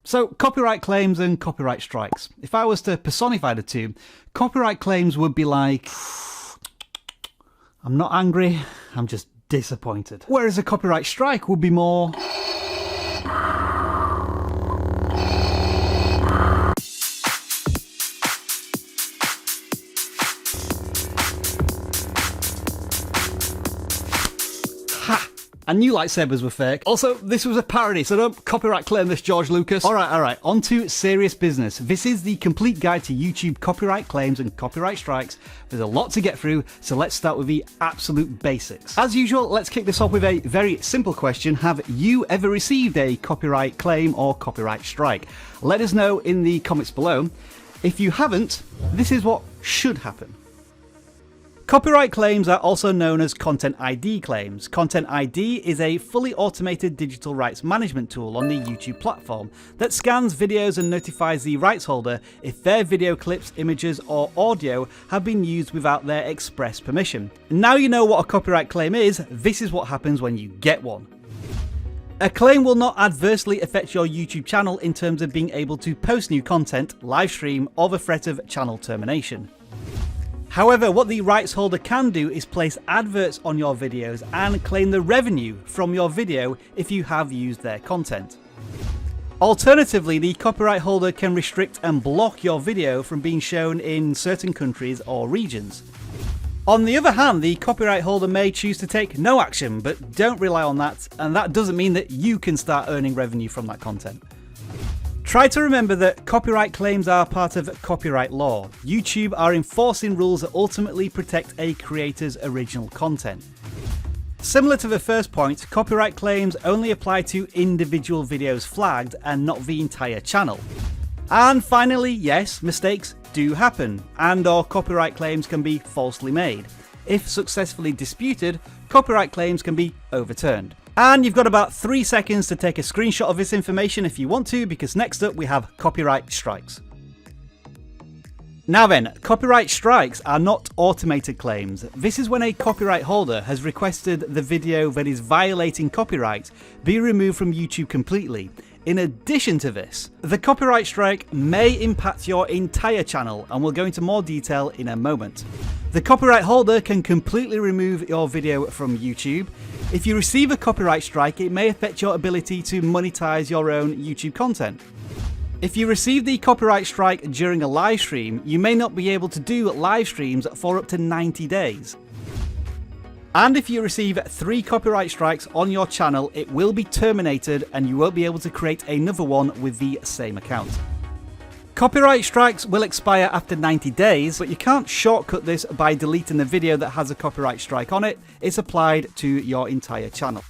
So, copyright claims and copyright strikes. If I was to personify the two, copyright claims would be like, I'm not angry, I'm just disappointed. Whereas a copyright strike would be more, I knew lightsabers were fake. Also, this was a parody, so don't copyright claim this, George Lucas. Alright, on to serious business. This is the complete guide to YouTube copyright claims and copyright strikes. There's a lot to get through, so let's start with the absolute basics. As usual, let's kick this off with a very simple question. Have you ever received a copyright claim or copyright strike? Let us know in the comments below. If you haven't, this is what should happen. Copyright claims are also known as Content ID claims. Content ID is a fully automated digital rights management tool on the YouTube platform that scans videos and notifies the rights holder if their video clips, images or audio have been used without their express permission. Now you know what a copyright claim is, this is what happens when you get one. A claim will not adversely affect your YouTube channel in terms of being able to post new content, live stream or the threat of channel termination. However, what the rights holder can do is place adverts on your videos and claim the revenue from your video if you have used their content. Alternatively, the copyright holder can restrict and block your video from being shown in certain countries or regions. On the other hand, the copyright holder may choose to take no action, but don't rely on that, and that doesn't mean that you can start earning revenue from that content. Try to remember that copyright claims are part of copyright law. YouTube are enforcing rules that ultimately protect a creator's original content. Similar to the first point, copyright claims only apply to individual videos flagged and not the entire channel. And finally, yes, mistakes do happen, and/or copyright claims can be falsely made. If successfully disputed, copyright claims can be overturned. And you've got about 3 seconds to take a screenshot of this information if you want to, because next up we have copyright strikes. Now then, copyright strikes are not automated claims. This is when a copyright holder has requested the video that is violating copyright be removed from YouTube completely. In addition to this, the copyright strike may impact your entire channel, and we'll go into more detail in a moment. The copyright holder can completely remove your video from YouTube. If you receive a copyright strike, it may affect your ability to monetize your own YouTube content. If you receive the copyright strike during a live stream, you may not be able to do live streams for up to 90 days. And if you receive 3 copyright strikes on your channel, it will be terminated and you won't be able to create another one with the same account. Copyright strikes will expire after 90 days, but you can't shortcut this by deleting the video that has a copyright strike on it. It's applied to your entire channel.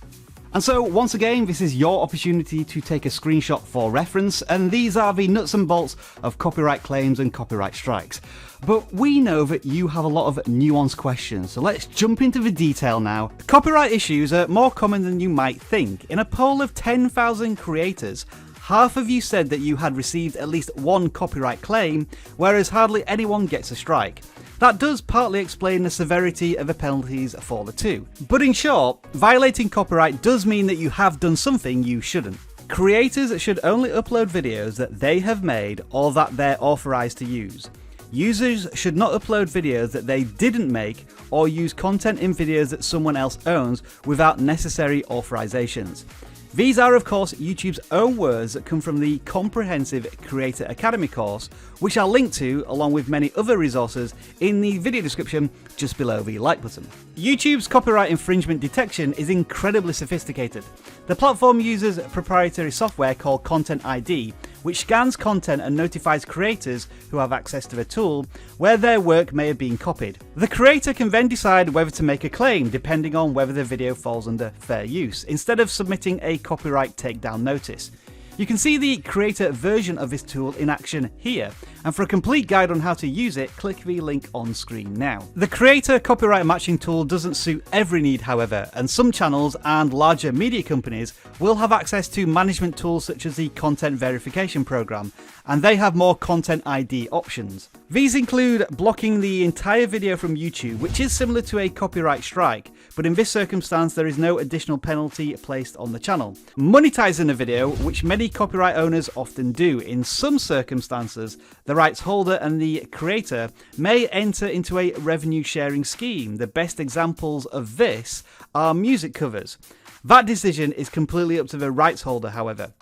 And so, once again, this is your opportunity to take a screenshot for reference, and these are the nuts and bolts of copyright claims and copyright strikes. But we know that you have a lot of nuanced questions, so let's jump into the detail now. Copyright issues are more common than you might think. In a poll of 10,000 creators, half of you said that you had received at least one copyright claim, whereas hardly anyone gets a strike. That does partly explain the severity of the penalties for the two. But in short, violating copyright does mean that you have done something you shouldn't. Creators should only upload videos that they have made or that they're authorized to use. Users should not upload videos that they didn't make or use content in videos that someone else owns without necessary authorizations. These are, of course, YouTube's own words that come from the comprehensive Creator Academy course, which I'll link to along with many other resources in the video description just below the like button. YouTube's copyright infringement detection is incredibly sophisticated. The platform uses proprietary software called Content ID, which scans content and notifies creators who have access to the tool where their work may have been copied. The creator can then decide whether to make a claim depending on whether the video falls under fair use, instead of submitting a copyright takedown notice. You can see the creator version of this tool in action here, and for a complete guide on how to use it, click the link on screen now. The creator copyright matching tool doesn't suit every need, however, and some channels and larger media companies will have access to management tools such as the content verification program, and they have more Content ID options. These include blocking the entire video from YouTube, which is similar to a copyright strike, but in this circumstance there is no additional penalty placed on the channel. Monetizing a video, which many copyright owners often do, in some circumstances the rights holder and the creator may enter into a revenue sharing scheme. The best examples of this are music covers. That decision is completely up to the rights holder, however.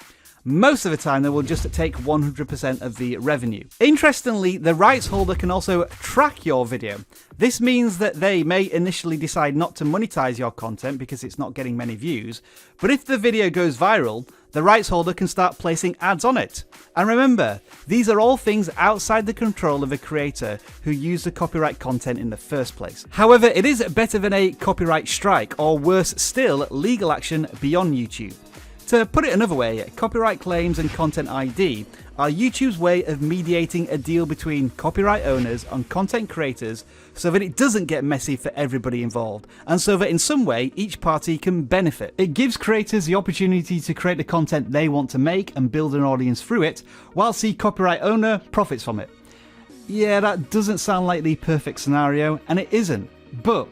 Most of the time they will just take 100% of the revenue. Interestingly, the rights holder can also track your video. This means that they may initially decide not to monetize your content because it's not getting many views, but if the video goes viral, the rights holder can start placing ads on it. And remember, these are all things outside the control of the creator who used the copyright content in the first place. However, it is better than a copyright strike, or worse still, legal action beyond YouTube. To put it another way, copyright claims and content ID are YouTube's way of mediating a deal between copyright owners and content creators so that it doesn't get messy for everybody involved, and so that in some way each party can benefit. It gives creators the opportunity to create the content they want to make and build an audience through it, whilst the copyright owner profits from it. Yeah, that doesn't sound like the perfect scenario, and it isn't, but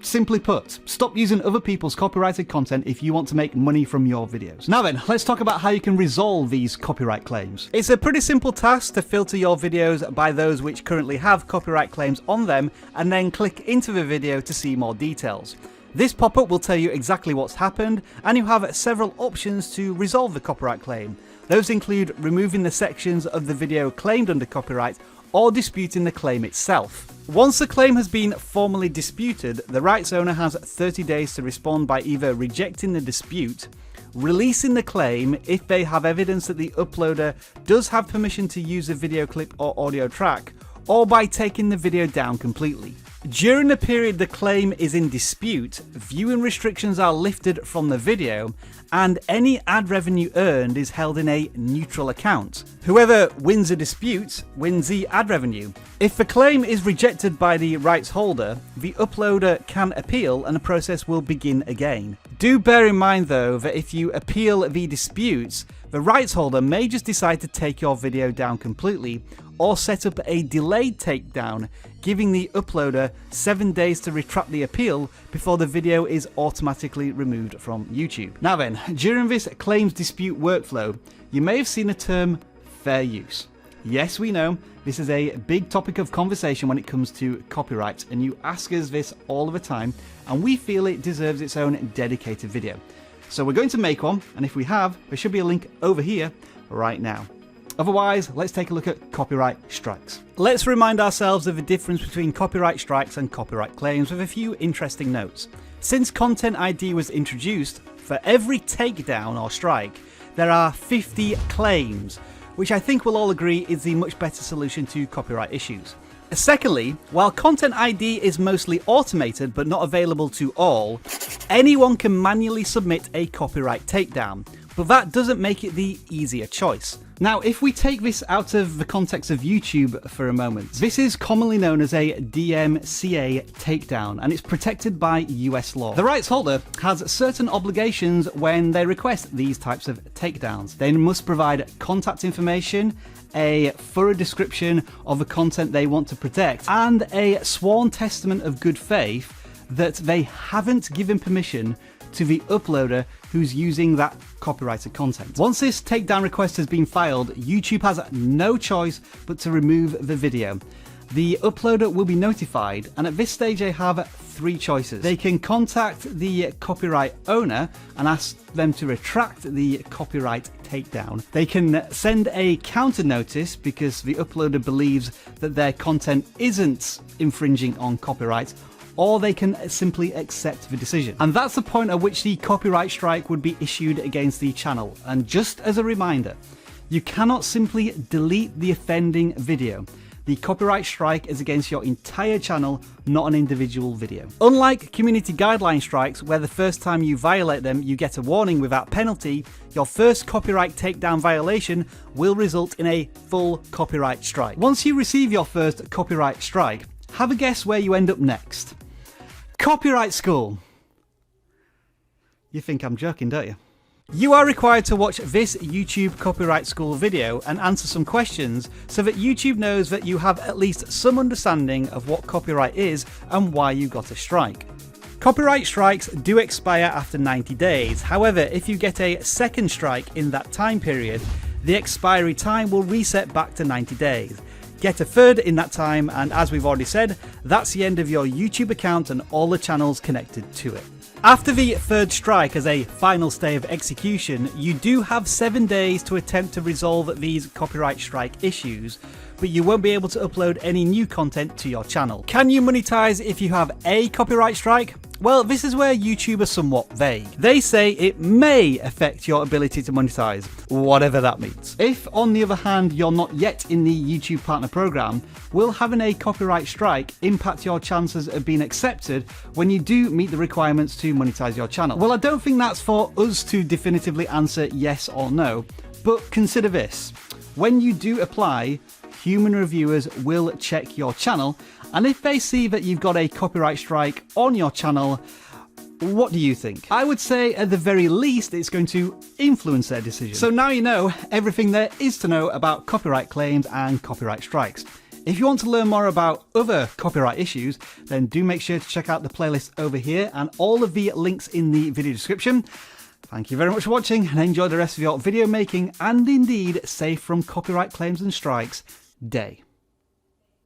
simply put, stop using other people's copyrighted content if you want to make money from your videos. Now then, let's talk about how you can resolve these copyright claims. It's a pretty simple task to filter your videos by those which currently have copyright claims on them, and then click into the video to see more details. This pop-up will tell you exactly what's happened, and you have several options to resolve the copyright claim. Those include removing the sections of the video claimed under copyright, or disputing the claim itself. Once the claim has been formally disputed, the rights owner has 30 days to respond by either rejecting the dispute, releasing the claim if they have evidence that the uploader does have permission to use a video clip or audio track, or by taking the video down completely. During the period the claim is in dispute, viewing restrictions are lifted from the video, and any ad revenue earned is held in a neutral account. Whoever wins a dispute wins the ad revenue. If the claim is rejected by the rights holder, the uploader can appeal and the process will begin again. Do bear in mind though that if you appeal the disputes, the rights holder may just decide to take your video down completely, or set up a delayed takedown, giving the uploader 7 days to retract the appeal before the video is automatically removed from YouTube. Now then, during this claims dispute workflow, you may have seen the term fair use. Yes, we know, this is a big topic of conversation when it comes to copyright, and you ask us this all the time, and we feel it deserves its own dedicated video. So we're going to make one, and if we have, there should be a link over here right now. Otherwise, let's take a look at copyright strikes. Let's remind ourselves of the difference between copyright strikes and copyright claims with a few interesting notes. Since Content ID was introduced, for every takedown or strike, there are 50 claims, which I think we'll all agree is the much better solution to copyright issues. Secondly, while Content ID is mostly automated but not available to all, anyone can manually submit a copyright takedown, but that doesn't make it the easier choice. Now, if we take this out of the context of YouTube for a moment, this is commonly known as a DMCA takedown, and it's protected by US law. The rights holder has certain obligations when they request these types of takedowns. They must provide contact information, a thorough description of the content they want to protect, and a sworn testament of good faith that they haven't given permission to the uploader who's using that copyrighted content. Once this takedown request has been filed, YouTube has no choice but to remove the video. The uploader will be notified, and at this stage they have three choices. They can contact the copyright owner and ask them to retract the copyright takedown. They can send a counter notice because the uploader believes that their content isn't infringing on copyright, or they can simply accept the decision. And that's the point at which the copyright strike would be issued against the channel. And just as a reminder, you cannot simply delete the offending video. The copyright strike is against your entire channel, not an individual video. Unlike community guideline strikes, where the first time you violate them you get a warning without penalty, your first copyright takedown violation will result in a full copyright strike. Once you receive your first copyright strike, have a guess where you end up next. Copyright school. You think I'm joking, don't you? You are required to watch this YouTube Copyright School video and answer some questions so that YouTube knows that you have at least some understanding of what copyright is and why you got a strike. Copyright strikes do expire after 90 days. However, if you get a second strike in that time period, the expiry time will reset back to 90 days. Get a third in that time, and as we've already said, that's the end of your YouTube account and all the channels connected to it. After the third strike as a final stay of execution, you do have 7 days to attempt to resolve these copyright strike issues, but you won't be able to upload any new content to your channel. Can you monetize if you have a copyright strike? Well, this is where YouTube are somewhat vague. They say it may affect your ability to monetize, whatever that means. If, on the other hand, you're not yet in the YouTube Partner Program, will having a copyright strike impact your chances of being accepted when you do meet the requirements to monetize your channel? Well, I don't think that's for us to definitively answer yes or no, but consider this. When you do apply, human reviewers will check your channel, and if they see that you've got a copyright strike on your channel, what do you think? I would say at the very least it's going to influence their decision. So now you know everything there is to know about copyright claims and copyright strikes. If you want to learn more about other copyright issues, then do make sure to check out the playlist over here and all of the links in the video description. Thank you very much for watching, and enjoy the rest of your video making and indeed safe from copyright claims and strikes day.